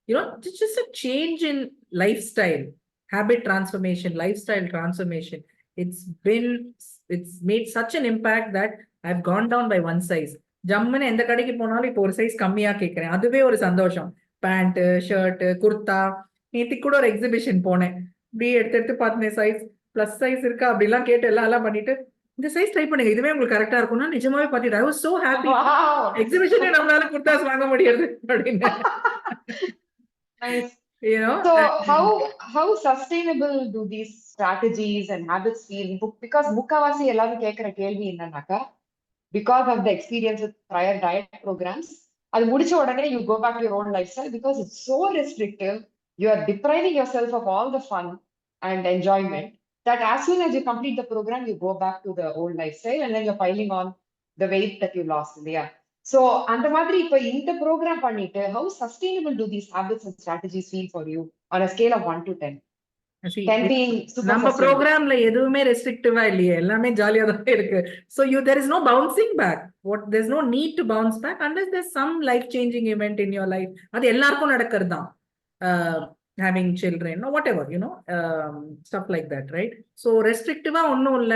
it's just a change in lifestyle, habit transformation, lifestyle transformation. It's made such an impact that I've gone down by 1 size. ஜம்முன்னு எந்த கடைக்கு போனாலும் இப்போ ஒரு size கம்மியா கேட்கிறேன். அதுவே ஒரு சந்தோஷம். Pant, shirt, kurta. நேற்றுக்கு கூட ஒரு எக்ஸிபிஷன் போனேன். இப்படி எடுத்து பார்த்தேன், சைஸ் பிளஸ் சைஸ் இருக்கா அப்படிலாம் கேட்டு எல்லாம் பண்ணிட்டு இந்த சைஸ் ட்ரை பண்ணுங்க, இதுவே உங்களுக்கு கரெக்டா இருக்கும்னா நிஜமாவே பாத்தீங்க. I was so happy. எக்ஸிபிஷன்ல நம்மளால குர்தாஸ் வாங்க முடியாது அப்படின்னு. So how sustainable do these strategies and habits feel? Because முக்காவாசி எல்லாரும் கேட்கிற கேள்வி என்னன்னாக்கா, because of the experience with prior diet programs, அது முடிச்ச உடனே you go back to your own lifestyle because it's so restrictive. You are depriving yourself of all the fun and enjoyment that as soon as you complete the program, you go back to the old lifestyle and then you're piling on the weight that you lost. Yeah. So, அந்த மாதிரி இப்ப இந்த program பண்ணிட்டு, how sustainable do these habits and strategies feel for you on a scale of 1 to 10? 10 being super நம்ம ப்ரோக்ராம்ல எதுவுமே ரெஸ்ட்ரிக்டிவா இல்லையே, எல்லாமே ஜாலியா தான் இருக்கு. So there is no bouncing back. There's no need to bounce back unless there's some life changing event in your life. அது எல்லாருக்கும் நடக்கிறது தான். Having children or whatever, stuff like that, right? So restrictive-ஆ ஒன்னும் இல்ல,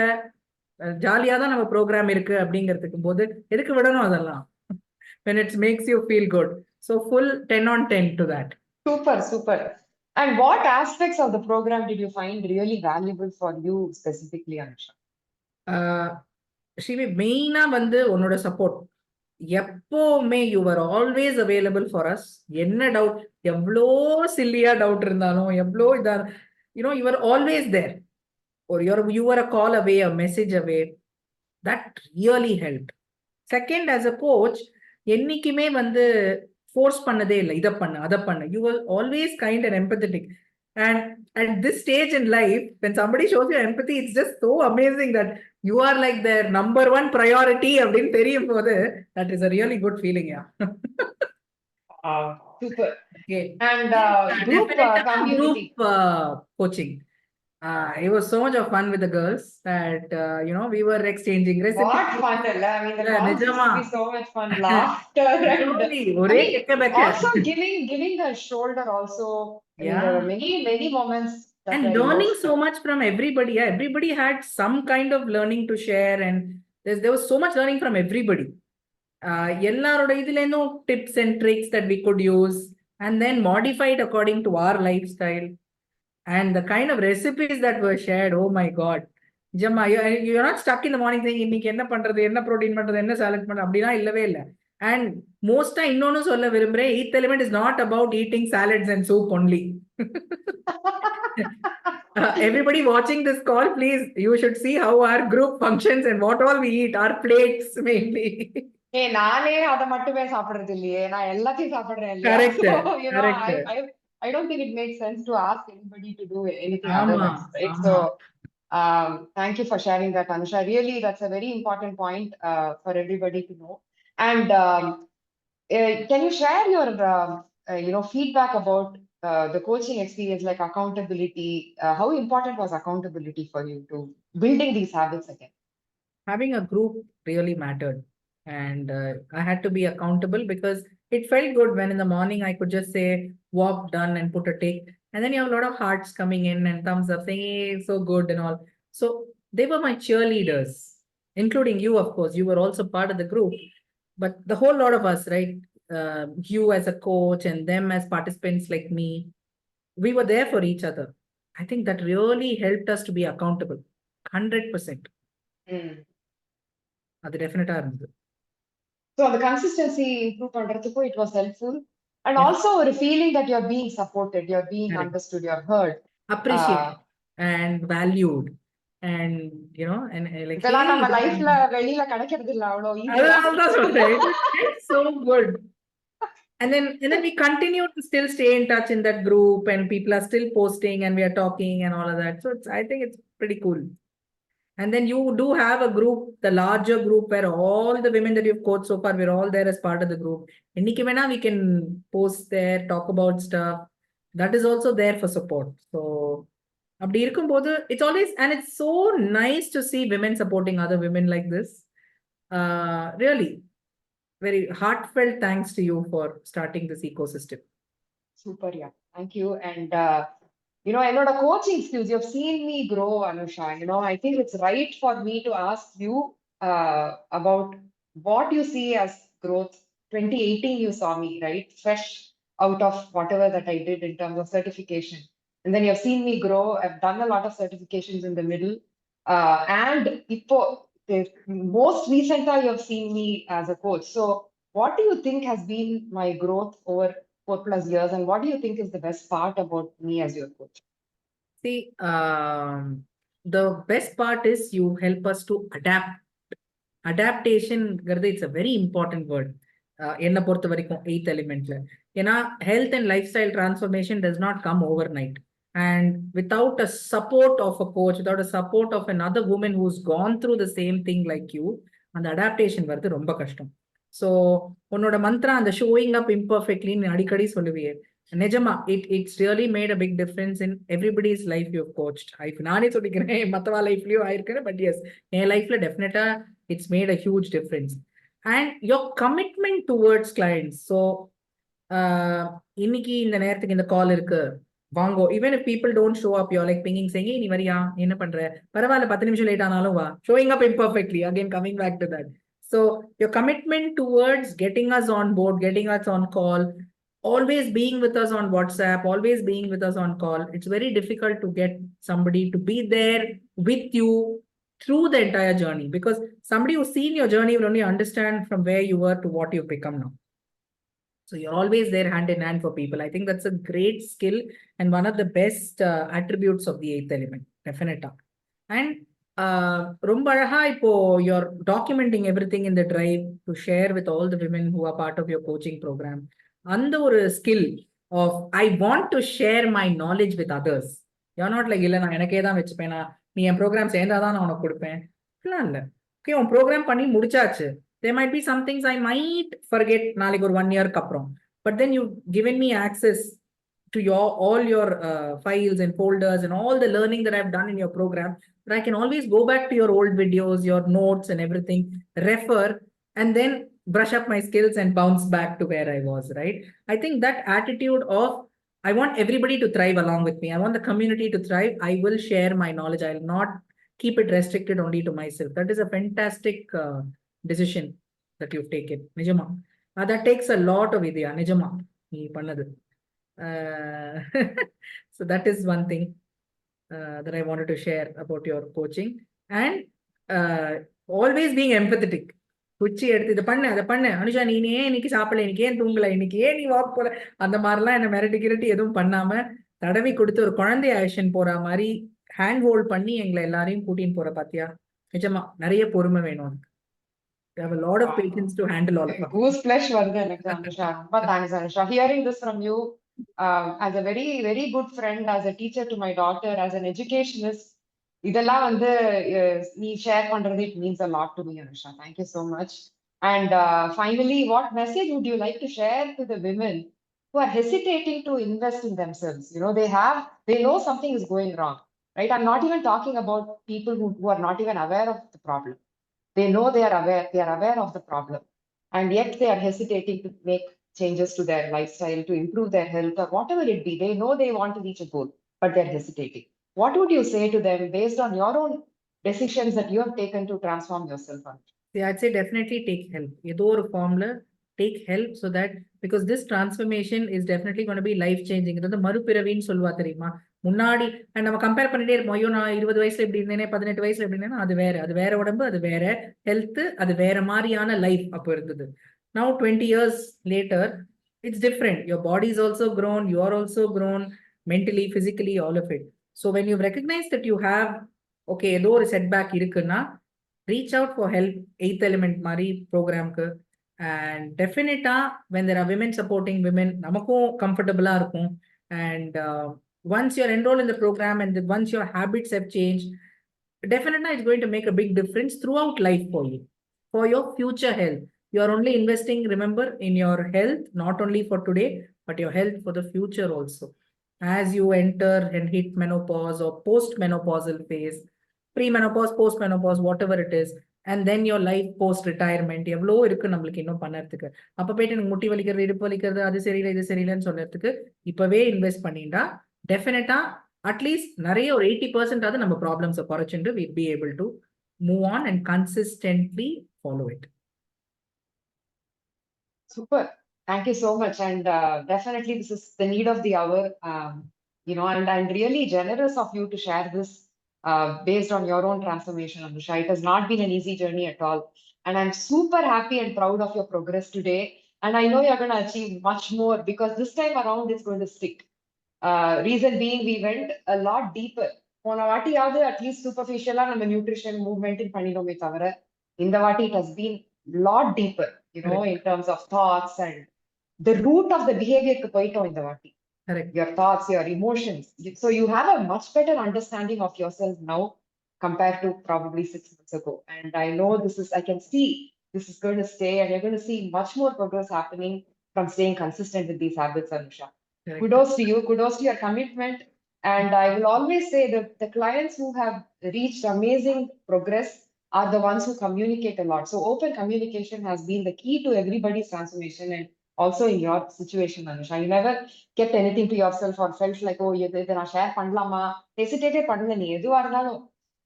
ஜாலியா தான் நம்ம ப்ரோக்ராம் இருக்கு அப்படிங்கிறதுக்கு போது எதுக்கு விடணும் அதெல்லாம்? When it makes you feel good. So full 10 on 10 to that. Super. And what aspects of the program did you find really valuable for you specifically, Anusha? Shivi, மெயினா வந்து உன்னோட சப்போர்ட். எப்பவுமே you are always available for us. என்ன doubt, எவ்வளோ சில்லியா doubt இருந்தாலும், எவ்வளோ இதா you are always there. ஒரு you are a call away, a message away. That really help. Second, as a coach என்னைக்குமே வந்து ஃபோர்ஸ் பண்ணதே இல்லை, இதை பண்ணு அதை பண்ணு. You are always kind and empathetic. And at this stage in life, when somebody shows you empathy, it's just so amazing that you are like their number one priority. That is a really good feeling. Yeah. Super. Okay. And group community. Group coaching. It was so much of fun with the girls that we were exchanging recipes. What fun! I mean, the calls used to be so much fun. Laughter and also giving a shoulder also. I mean, there were many moments that And I learning loved. so much from everybody. Yeah, everybody had some kind of learning to share, and there was so much learning from everybody. எல்லாரோட இதுலேருந்தும் tips and tricks that we could use and then modify it according to our lifestyle. And the kind of recipes that were shared, oh my God. Jamma, you're not stuck in the morning saying, இன்னைக்கு என்ன பண்றது, என்ன protein பண்றது, என்ன salad பண்றது, அப்படிலாம் இல்லவே இல்லை. And most இன்னொன்னு சொல்ல விரும்புறேன், eighth element is not about eating salads and soup only. Everybody watching this call, please, you should see how our group functions and what all we eat, our plates mainly. நானே அதை மட்டுமே சாப்பிடுறது இல்லையே, நான் எல்லாத்தையும் சாப்பிடுறேன் இல்லையா? Correct. So, Correct. I don't think it makes sense to ask anybody to do anything Ama, otherwise, right? So, thank you for sharing that, Anusha. Really, that's a very important point for everybody to know. And can you share your, feedback about the coaching experience, like accountability? How important was accountability for you to building these habits again? Having a group really mattered. And I had to be accountable because it felt good when in the morning I could just say, walk, done, and put a tick. And then you have a lot of hearts coming in and thumbs up saying, hey, so good and all. So they were my cheerleaders, including you, of course. You were also part of the group. But the whole lot of us, right? You as a coach and them as participants like me, we were there for each other. I think that really helped us to be accountable. 100%. அது டெஃபினட்டா இருந்தது. So the consistency improve பண்றதுக்கும் it was helpful. And also a feeling that you're being supported, you're being understood, you're heard. Appreciated and valued. And, and like, இதெல்லாம் நம்ம லைஃப்ல வெளியில கிடைக்கிறது இல்ல அவ்வளவு ஈஸியா. அதான் சொல்றேன். It's so good. And then we continue to still stay in touch in that group, and people are still posting and we are talking and all of that. So I think it's pretty cool. And then you do have a group, the larger group, where all the women that you've coached so far, we're all there as part of the group. Inniki vena we can post there, talk about stuff. That is also there for support. So அப்படி இருக்கும்போது it's always, and it's so nice to see women supporting other women like this. Really, very heartfelt thanks to you for starting this ecosystem. Super, yeah. Thank you. And என்னோட coaching skills, you've seen me grow, Anusha. I think it's right for me to ask you about what you see as growth. 2018, you saw me, right? Fresh out of whatever that I did in terms of certification. And then you've seen me grow. I've done a lot of certifications in the middle. And most recently, you've seen me as a coach. So what do you think has been my growth over 4+ years, and what do you think is the best part about me as your coach? See, the best part is you help us to adapt. Adaptation, it's a very important word. என்ன பொறுத்த வரைக்கும் 8th elementல. ஏன்னா health and lifestyle transformation does not come overnight. And without a support of a coach, without a support of another woman who's gone through the same thing like you, அந்த adaptation வருது ரொம்ப கஷ்டம். So உன்னோட மந்த்ரா அந்த showing up imperfectly அடிக்கடி சொல்லுவியே, நிஜமா it's really made a big difference in everybody's life you've coached. நானே சொல்லிக்கிறேன், மத்தவா லைஃப்லயும் ஆயிருக்கேன், but yes, என் லைஃப்ல டெஃபினட்டா it's made a huge difference. And your commitment towards clients. So இன்னைக்கு இந்த நேரத்துக்கு இந்த கால் இருக்கு வாங்கோ, even if people don't show up, you're like pinging saying, நீ வரியா, என்ன பண்ற, பரவாயில்ல 10 நிமிஷம் லேட் ஆனாலும் வா, showing up imperfectly, again coming back to that. So your commitment towards getting us on board, getting us on call, always being with us on WhatsApp, always being with us on call. It's very difficult to get somebody to be there with you through the entire journey, because somebody who's seen your journey will only understand from where you were to what you've become now. So you're always there hand in hand for people. I think that's a great skill and one of the best attributes of the 8th element, definitely. And ரொம்ப அழகா இப்போ you're documenting everything in the drive to share with all the women who are part of your coaching program. அந்த ஒரு skill of I want to share my knowledge with others. You're not like, இல்ல நான் எனக்கே தான் வச்சுப்பேன், நீ என் program சேர்ந்தாதான் நான் உனக்கு கொடுப்பேன், அப்படிலாம் இல்லை. ஓகே, உன் ப்ரோக்ராம் பண்ணி முடிச்சாச்சு. There might be some things I might forget நாளைக்கு ஒரு 1 year அப்புறம், but then you've given me access to all your files and folders and all the learning that I've done in your program, that I can always go back to your old videos, your notes and everything, refer, and then brush up my skills and bounce back to where I was, right? I think that attitude of I want everybody to thrive along with me. I want the community to thrive. I will share my knowledge. I will not keep it restricted only to myself. That is a fantastic decision that you've taken. Nijama. That takes a lot of Vidya. Nijama. Nee pannadu. So that is one thing that I wanted to share about your coaching. And always being empathetic. குச்சி எடுத்து இதை பண்ணு அதை பண்ணு அனுஷா நீ ஏன் இன்னைக்கு சாப்பிடல இன்னைக்கு ஏன் தூங்கல இன்னைக்கு ஏன் நீ வாக் போல அந்த மாதிரிலாம் என்ன மிரட்டி கிரட்டி எதுவும் பண்ணாம தடவி கொடுத்து ஒரு குழந்தை ஆக்ஷன் போற மாதிரி ஹேண்ட் ஹோல்ட் பண்ணி எங்களை எல்லாரையும் கூட்டின்னு போற பாத்தியா நிஜமா நிறைய பொறுமை வேணும் You have a lot of patience to handle all of us. Gooseflesh வருது எனக்கு அனுஷா. ரொம்ப thanks Anusha. Hearing this from you, as a very, very good friend, as a teacher to my daughter, as an educationist, இதெல்லாம் வந்து நீ share பண்றது it means a lot to me, Anusha. Thank you so much. And finally, what message would you like to share to the women who are hesitating to invest in themselves? You know, they know something is going wrong, right? I'm not even talking about people who are not even aware of the problem. They know they are aware of the problem, and yet they are hesitating to make changes to their lifestyle, to improve their health, or whatever it be. They know they want to reach a goal, but they're hesitating. What would you say to them based on your own decisions that you have taken to transform yourself? Yeah, I'd say definitely take help. ஏதோ ஒரு ஃபார்ம்ல take help so that because this transformation is definitely going to be life changing. இது வந்து மறுபிறவின்னு சொல்லுவா தெரியுமா முன்னாடி நம்ம compare பண்ணிட்டே இருப்போம் ஐயோ நான் 20 வயசுல எப்படி இருந்தேனே 18 வயசுல எப்படி இருந்தேன்னா அது வேற உடம்பு அது வேற ஹெல்த் அது வேற மாதிரியான லைஃப் அப்போ இருந்தது. Now 20 years later it's different. Your body is also grown, you are also grown mentally, physically, all of it. So when you recognize that you have okay ஏதோ ஒரு செட்பேக் இருக்குன்னா reach out for help. 8th element mari program ku and definitely when there are women supporting women namakkum comfortable ah irukum and once you're enrolled in the program and once your habits have changed definitely it's going to make a big difference throughout life for you for your future health. You are only investing, remember, in your health not only for today but your health for the future also as you enter and hit menopause or post menopausal phase, pre-menopause, post-menopause, whatever it is, and then your life post-retirement, எவ்வளோ இருக்கு நம்மளுக்கு இன்னும் பண்ணறதுக்கு. அப்ப போயிட்டு எனக்கு முட்டி வலிக்கிறது இடுப்பு வலிக்கிறது அது சரியில்லை இது சரியில்லைன்னு சொல்றதுக்கு இப்பவே இன்வெஸ்ட் பண்ணிட்டா டெஃபினட்டா அட்லீஸ்ட் நிறைய ஒரு 80% ஆவது நம்ம ப்ராப்ளம்ஸை குறைச்சிட்டு we'll be able to move on and consistently follow it. Super. Thank you so much. And definitely this is the need of the hour. You know, and I'm really generous of you to share this based on your own transformation, Anusha. It has not been an easy journey at all. And I'm super happy and proud of your progress today. And I know you're going to achieve much more because this time around it's going to stick. Reason being, we went a lot deeper. போன வாட்டியாவது at least சூப்பர்ஃபிஷியலா நம்ம nutrition movement பண்ணிடுமே தவிர இந்த வாட்டி it has been lot deeper, you know, in terms of thoughts and the root of the behavior க்கு போயிட்டோம் இந்த வாட்டி. Correct. Your thoughts, your emotions. So you have a much better understanding of yourself now compared to probably 6 months ago. And I know I can see this is going to stay and you're going to see much more progress happening from staying consistent with these habits, Anusha. Correct. Kudos to you, kudos to your commitment. And I will always say that the clients who have reached amazing progress are the ones who communicate a lot. So open communication has been the key to everybody's transformation and also in your situation, Anusha. You never kept anything to yourself or felt like, oh, இதை நான் share பண்ணலாமா ஹெசிடேட்டே பண்ணல நீ எதுவா இருந்தாலும்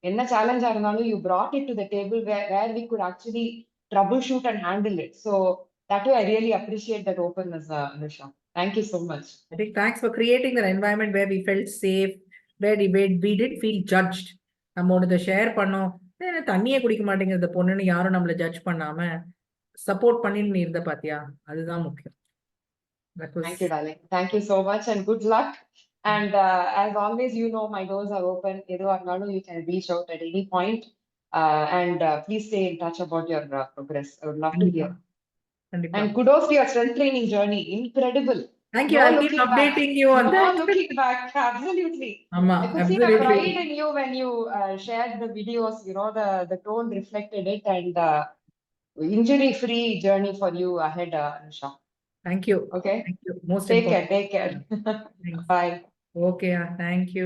என்ன சேலஞ்சா இருந்தாலும் you brought it to the table where we could actually troubleshoot and handle it. So that way I really appreciate that openness, Anusha. Thank you so much. I think thanks for creating that environment where we felt safe, where we did feel judged. நம்ம ஒன்று share பண்ணோம் தண்ணியே குடிக்க மாட்டேங்கிறது பொண்ணுன்னு யாரும் நம்மள judge பண்ணாம சப்போர்ட் பண்ணின்னு நீ இருந்த பாத்தியா அதுதான் முக்கியம். Thank you, darling. Thank you so much and good luck. And as always, you know, my doors are open. You can reach out at any point. And please stay in touch about your progress. I would love to hear. And kudos to your strength training journey. Incredible. Thank you. I'll keep updating you on that. No looking back. Absolutely. I could see the pride in you when you shared the videos. You know, the tone reflected it and injury-free journey for you ahead, Anusha. Thank you. Okay. Thank you. Most take important. Take care. Bye. Okay. Thank you.